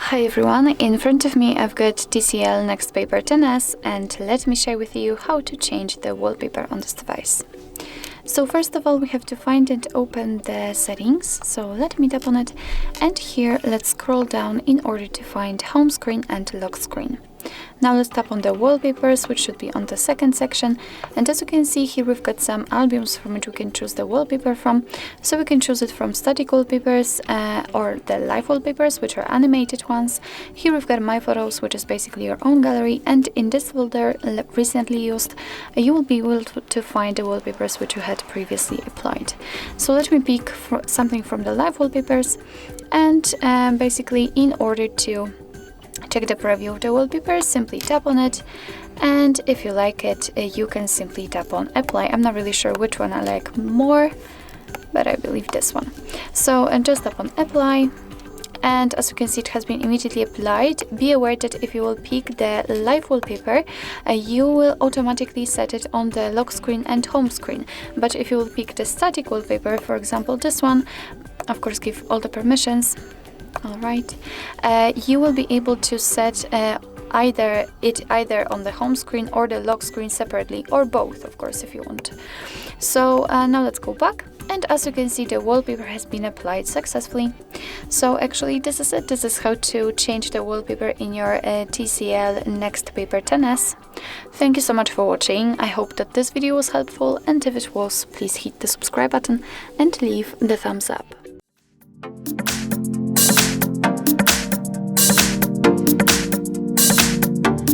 Hi everyone, in front of me I've got TCL Nextpaper 10S and let me share with you how to change the wallpaper on this device. So first of all we have to find and open the settings, so let me tap on it, and here let's scroll down in order to find home screen and lock screen. Now let's tap on the wallpapers, which should be on the second section, and as you can see here we've got some albums from which we can choose the wallpaper from. So we can choose it from static wallpapers or the live wallpapers, which are animated ones. Here we've got My Photos, which is basically your own gallery, and in this folder recently used you will be able to find the wallpapers which you had previously applied. So let me pick something from the live wallpapers, and basically in order to check the preview of the wallpaper, simply tap on it, and if you like it you can simply tap on apply. I'm not really sure which one I like more, but I believe this one. So and just tap on apply, and as you can see it has been immediately applied. Be aware that if you will pick the live wallpaper you will automatically set it on the lock screen and home screen, but if you will pick the static wallpaper, for example this one, of course give all the permissions. Alright, you will be able to set either on the home screen or the lock screen separately, or both of course if you want. So now let's go back, and as you can see the wallpaper has been applied successfully. So actually this is it. This is how to change the wallpaper in your TCL Nextpaper 10S. Thank you so much for watching. I hope that this video was helpful, and if it was, please hit the subscribe button and leave the thumbs up.